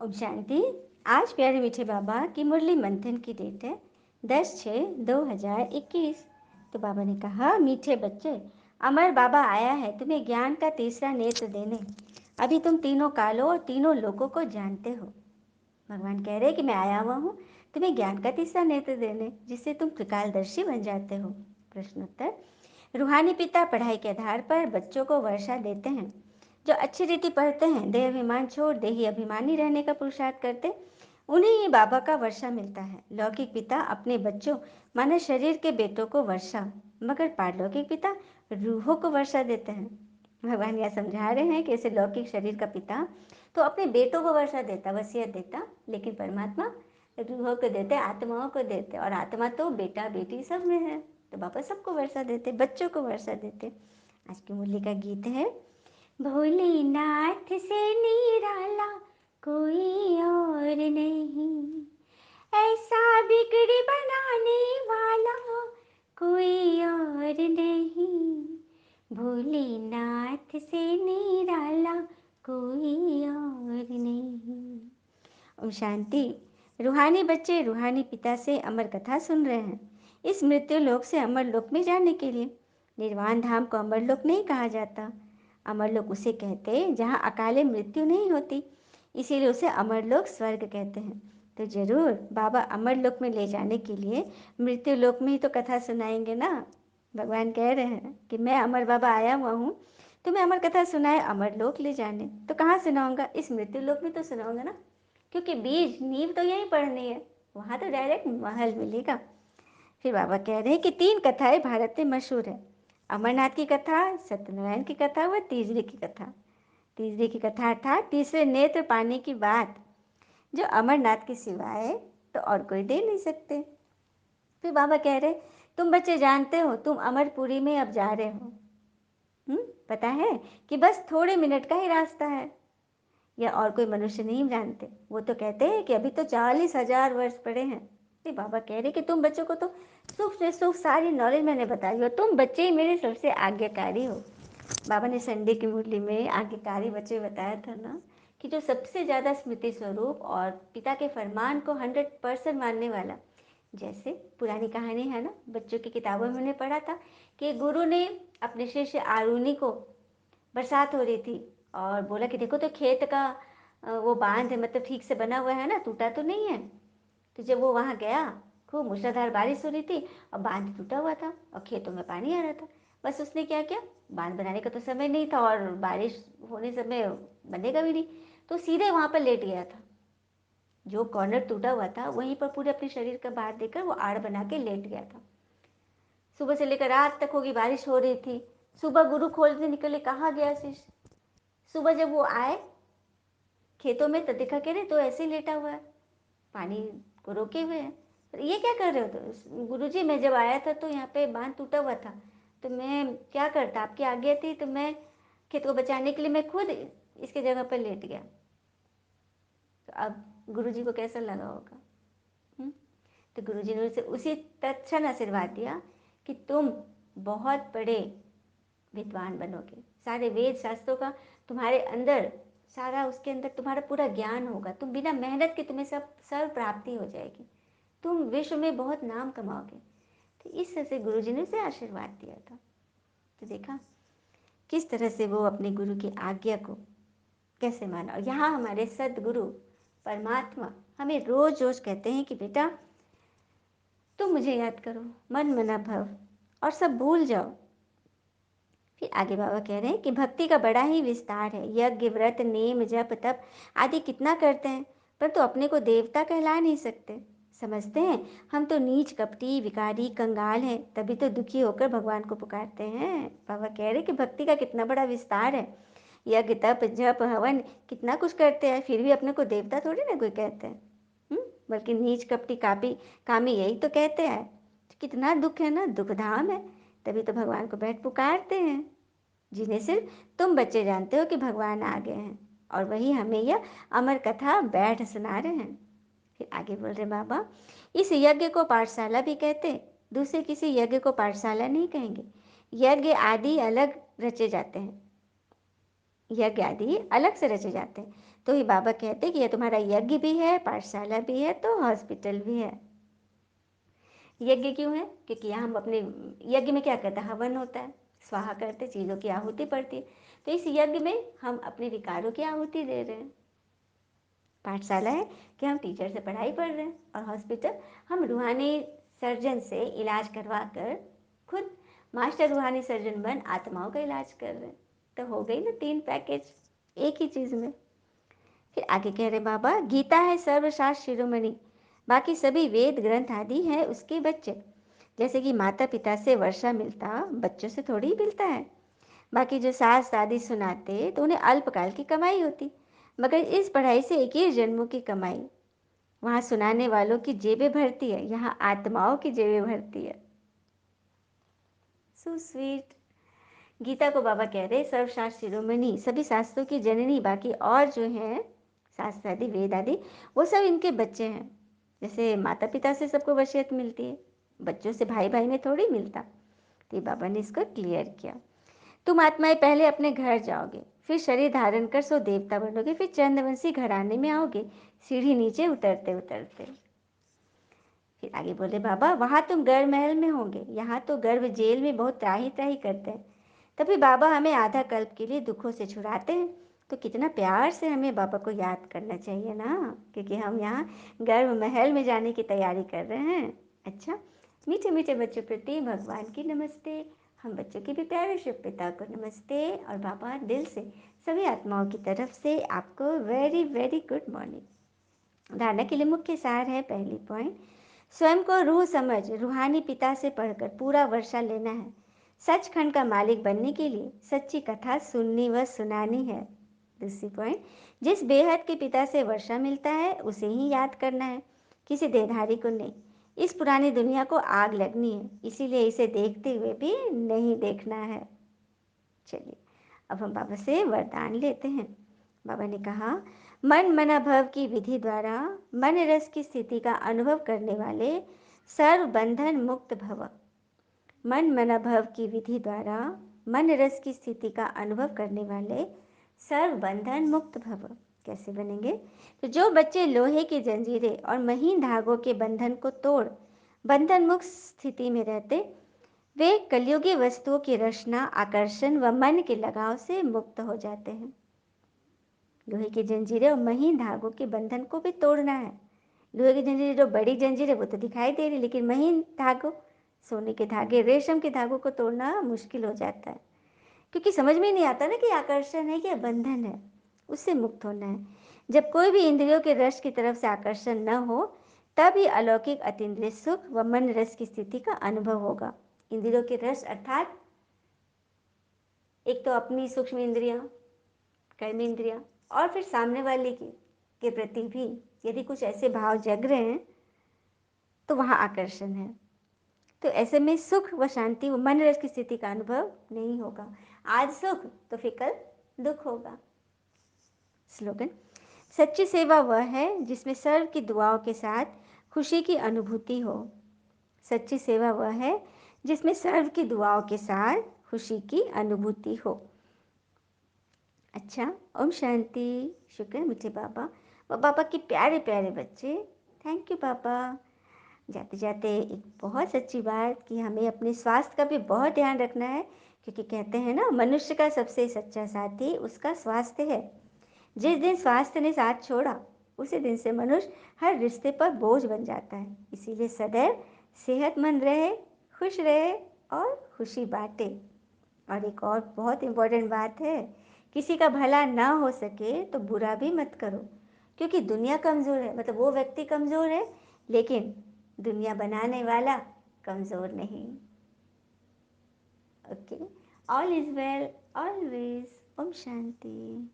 ओम शांति। आज प्यारे मीठे बाबा की मुरली मंथन की डेट है 10/6/2021। तो बाबा ने कहा, मीठे बच्चे, अमर बाबा आया है तुम्हें ज्ञान का तीसरा नेत्र देने। अभी तुम तीनों कालों और तीनों लोकों को जानते हो। भगवान कह रहे कि मैं आया हुआ हूँ तुम्हें ज्ञान का तीसरा नेत्र देने, जिससे तुम त्रिकालदर्शी बन जाते हो। प्रश्नोत्तर। रूहानी पिता पढ़ाई के आधार पर बच्चों को वर्षा देते हैं। जो अच्छी रीति पढ़ते हैं, देह अभिमान छोड़ देही अभिमानी रहने का पुरुषार्थ करते, उन्हें ही बाबा का वर्षा मिलता है। लौकिक पिता अपने बच्चों माने शरीर के बेटों को वर्षा, मगर पारलौकिक पिता रूहों को वर्षा देते हैं। भगवान यह समझा रहे हैं कि ऐसे लौकिक शरीर का पिता तो अपने बेटों को वर्षा देता, वसीयत देता, लेकिन परमात्मा रूहों को देते, आत्माओं को देते, और आत्मा तो बेटा बेटी सब में है, तो बाबा सबको वर्षा देते, बच्चों को वर्षा देते। आज की मुरली का गीत है, भोलेनाथ से निराला कोई और नहीं, ऐसा बिगड़ी बनाने वाला कोई और नहीं, भोलेनाथ से निराला कोई और नहीं। ओम शांति। रूहानी बच्चे रूहानी पिता से अमर कथा सुन रहे हैं। इस मृत्यु लोक से अमर लोक में जाने के लिए। निर्वाण धाम को अमर लोक नहीं कहा जाता। अमर लोक उसे कहते हैं जहाँ अकाले मृत्यु नहीं होती, इसीलिए उसे अमर लोक स्वर्ग कहते हैं। तो जरूर बाबा अमर लोक में ले जाने के लिए मृत्यु लोक में ही तो कथा सुनाएंगे ना। भगवान कह रहे हैं कि मैं अमर बाबा आया हुआ हूँ तुम्हें अमर कथा सुनाए अमर लोक ले जाने। तो कहाँ सुनाऊंगा? इस मृत्यु लोक में तो सुनाऊंगा ना, क्योंकि बीज नींव तो यहीं पढ़नी है, वहाँ तो डायरेक्ट महल मिलेगा। फिर बाबा कह रहे हैं कि 3 कथाएं भारत में मशहूर है। अमरनाथ की कथा, सत्यनारायण की कथा व तीसरी की कथा। तीसरी की कथा था तीसरे नेत्र पाने की बात, जो अमरनाथ के सिवाय तो और कोई दे नहीं सकते। फिर बाबा कह रहे, तुम बच्चे जानते हो तुम अमरपुरी में अब जा रहे हो। पता है कि बस थोड़े मिनट का ही रास्ता है, या और कोई मनुष्य नहीं जानते। वो तो कहते हैं कि अभी तो 40,000 वर्ष पड़े हैं। नहीं, बाबा कह रहे कि तुम बच्चों को तो सुख से सुख सारी नॉलेज मैंने बताई हो, तुम बच्चे ही मेरे सबसे आज्ञाकारी हो। बाबा ने संडे की मुरली में आज्ञाकारी बच्चे बताया था ना, कि जो सबसे ज़्यादा स्मृति स्वरूप और पिता के फरमान को 100% मानने वाला। जैसे पुरानी कहानी है ना, बच्चों की किताबों में हमने पढ़ा था कि गुरु ने अपने शिष्य आरुणि को, बरसात हो रही थी, और बोला कि देखो तो खेत का वो बांध है, मतलब ठीक से बना हुआ है ना, टूटा तो नहीं है। तो जब वो वहाँ गया, खूब मूसलाधार बारिश हो रही थी और बांध टूटा हुआ था और खेतों में पानी आ रहा था। बस उसने क्या किया, बांध बनाने का तो समय नहीं था और बारिश होने समय बनेगा भी नहीं, तो सीधे वहाँ पर लेट गया था। जो कॉर्नर टूटा हुआ था वहीं पर पूरे अपने शरीर का भार देकर वो आड़ बना के लेट गया था। सुबह से लेकर रात तक होगी बारिश हो रही थी। सुबह गुरु खोलने निकले, कहाँ गया शिष्य? सुबह जब वो आए खेतों में तो देखा, कह रहे तो ऐसे ही लेटा हुआ है, पानी को रोके हुए हैं। तो ये क्या कर रहे हो? तो गुरुजी, मैं जब आया था तो यहाँ पे बांध टूटा हुआ था, तो मैं क्या करता, आपकी आज्ञा थी, तो मैं खेत को बचाने के लिए मैं खुद इसके जगह पर लेट गया। तो अब गुरुजी को कैसा लगा होगा? तो गुरुजी ने उसे उसी तत्क्षण आशीर्वाद दिया कि तुम बहुत बड़े विद्वान बनोगे, सारे वेद शास्त्रों का तुम्हारे अंदर, सारा उसके अंदर तुम्हारा पूरा ज्ञान होगा, तुम बिना मेहनत के तुम्हें सब सर्व प्राप्ति हो जाएगी, तुम विश्व में बहुत नाम कमाओगे। तो इस तरह से गुरुजी ने उसे आशीर्वाद दिया था। तो देखा किस तरह से वो अपने गुरु की आज्ञा को कैसे माना। और यहाँ हमारे सदगुरु परमात्मा हमें रोज रोज कहते हैं कि बेटा तुम मुझे याद करो, मन मना भव, और सब भूल जाओ। फिर आगे बाबा कह रहे हैं कि भक्ति का बड़ा ही विस्तार है। यज्ञ व्रत नेम जप तप आदि कितना करते हैं, परंतु अपने को देवता कहला नहीं सकते। समझते हैं हम तो नीच कपटी विकारी कंगाल हैं, तभी तो दुखी होकर भगवान को पुकारते हैं। बाबा कह रहे कि भक्ति का कितना बड़ा विस्तार है। यज्ञ तप जप हवन कितना कुछ करते हैं, फिर भी अपने को देवता थोड़ी ना कोई कहते हैं। बल्कि नीच कपटी कापी कामी यही तो कहते हैं। कितना दुख है ना, दुख धाम है, तभी तो भगवान को बैठ पुकारते हैं, जिन्हें सिर्फ तुम बच्चे जानते हो कि भगवान आ गए हैं, और वही हमें यह अमर कथा बैठ सुना रहे हैं। फिर आगे बोल रहे बाबा, इस यज्ञ को पाठशाला भी कहते, दूसरे किसी यज्ञ को पाठशाला नहीं कहेंगे। यज्ञ आदि अलग रचे जाते हैं, यज्ञ आदि अलग से रचे जाते हैं। तो ही बाबा कहते कि ये तुम्हारा यज्ञ भी है, पाठशाला भी है, तो हॉस्पिटल भी है। यज्ञ क्यों है? क्योंकि यहाँ हम अपने यज्ञ में क्या करते हैं, हवन होता है, स्वाहा करते, चीज़ों की आहुति पड़ती है। तो इस यज्ञ में हम अपने विकारों की आहुति दे रहे हैं। पाठशाला है कि हम टीचर से पढ़ाई पढ़ रहे हैं, और हॉस्पिटल हम रूहानी सर्जन से इलाज करवा कर खुद मास्टर रूहानी सर्जन बन आत्माओं का इलाज कर रहे हैं। तो हो गई ना 3 पैकेज एक ही चीज़ में। फिर आगे कह रहे बाबा, गीता है सर्वशास्त्र शिरोमणि, बाकी सभी वेद ग्रंथ आदि हैं उसके बच्चे। जैसे कि माता पिता से वर्षा मिलता, बच्चों से थोड़ी ही मिलता है। बाकी जो सास दादी सुनाते तो उन्हें अल्पकाल की कमाई होती, मगर इस पढ़ाई से 21 जन्मों की कमाई। वहाँ सुनाने वालों की जेबें भरती है, यहाँ आत्माओं की जेबें भरती है। So sweet. गीता को बाबा कह रहे सर्वशास्त्र शिरोमणि, सभी शास्त्रों की जननी। बाकी और जो हैं शास्त्र आदि वेद आदि, वो सब इनके बच्चे हैं। जैसे माता पिता से सबको वसीयत मिलती है, बच्चों से भाई भाई में थोड़ी मिलता। तो बाबा ने इसको क्लियर किया। तुम आत्माएं पहले अपने घर जाओगे, फिर शरीर धारण कर सो देवता बनोगे, फिर चंद्रवंशी घराने में आओगे, सीढ़ी नीचे उतरते उतरते। फिर आगे बोले बाबा, वहाँ तुम गर्व महल में होंगे, यहाँ तो गर्व जेल में बहुत त्राही त्राही करते हैं। तभी बाबा हमें आधा कल्प के लिए दुखों से छुड़ाते हैं। तो कितना प्यार से हमें बाबा को याद करना चाहिए ना, क्योंकि हम यहाँ गर्व महल में जाने की तैयारी कर रहे हैं। अच्छा, मीठे मीठे बच्चों प्रति भगवान की नमस्ते। हम बच्चों के भी प्यारे शिव पिता को नमस्ते, और बाबा दिल से सभी आत्माओं की तरफ से आपको वेरी वेरी गुड मॉर्निंग। धारणा के लिए मुख्य सार है, पहली पॉइंट, स्वयं को रूह समझ रूहानी पिता से पढ़कर पूरा वर्षा लेना है। सचखंड का मालिक बनने के लिए सच्ची कथा सुननी व सुनानी है। दूसरी पॉइंट, जिस बेहद के पिता से वर्षा मिलता है उसे ही याद करना है, किसी देहधारी को नहीं। इस पुरानी दुनिया को आग लगनी है, इसीलिए इसे देखते हुए भी नहीं देखना है। चलिए अब हम बाबा से वरदान लेते हैं। बाबा ने कहा, मन मना भव की विधि द्वारा मन रस की स्थिति का अनुभव करने वाले सर्व बंधन मुक्त भव। मन मना भव की विधि द्वारा मन रस की स्थिति का अनुभव करने वाले सर्व बंधन मुक्त भव। कैसे बनेंगे? तो जो बच्चे लोहे की जंजीरें और महीन धागों के बंधन को तोड़ बंधन मुक्त स्थिति में रहते, वे कलयुगी वस्तुओं की रचना, आकर्षण व मन के लगाव से मुक्त हो जाते हैं। लोहे की जंजीरें और महीन धागों के बंधन को भी तोड़ना है। लोहे की जंजीरें, जो बड़ी जंजीरें वो तो दिखाई दे रही, लेकिन महीन धागों, सोने के धागे, रेशम के धागों को तोड़ना मुश्किल हो जाता है, क्योंकि समझ में नहीं आता ना कि आकर्षण है कि बंधन है। उससे मुक्त होना है। जब कोई भी इंद्रियों के रस की तरफ से आकर्षण न हो, तब ही अलौकिक अतीन्द्रिय सुख व मन रस की स्थिति का अनुभव होगा। इंद्रियों के रस अर्थात एक तो अपनी सूक्ष्म इंद्रियां, कर्म इंद्रियां, और फिर सामने वाले के प्रति भी यदि कुछ ऐसे भाव जग रहे हैं तो वहाँ आकर्षण है। तो ऐसे में सुख व शांति व मन रस की स्थिति का अनुभव नहीं होगा। आज सुख तो फिर कल दुख होगा। स्लोगन, सच्ची सेवा वह है जिसमें सर्व की दुआओं के साथ खुशी की अनुभूति हो। सच्ची सेवा वह है जिसमें सर्व की दुआओं के साथ खुशी की अनुभूति हो। अच्छा, ओम शांति। शुक्र है मीठे बाबा व बाबा के प्यारे प्यारे बच्चे। थैंक यू बाबा। जाते जाते एक बहुत सच्ची बात कि हमें अपने स्वास्थ्य का भी बहुत ध्यान रखना है, क्योंकि कहते हैं ना, मनुष्य का सबसे सच्चा साथी उसका स्वास्थ्य है। जिस दिन स्वास्थ्य ने साथ छोड़ा, उसी दिन से मनुष्य हर रिश्ते पर बोझ बन जाता है। इसीलिए सदैव सेहतमंद रहे, खुश रहे और खुशी बांटे। और एक और बहुत इम्पोर्टेंट बात है, किसी का भला ना हो सके तो बुरा भी मत करो, क्योंकि दुनिया कमज़ोर है, मतलब वो व्यक्ति कमज़ोर है, लेकिन दुनिया बनाने वाला कमज़ोर नहीं। Okay, all is well always. ओम शांति।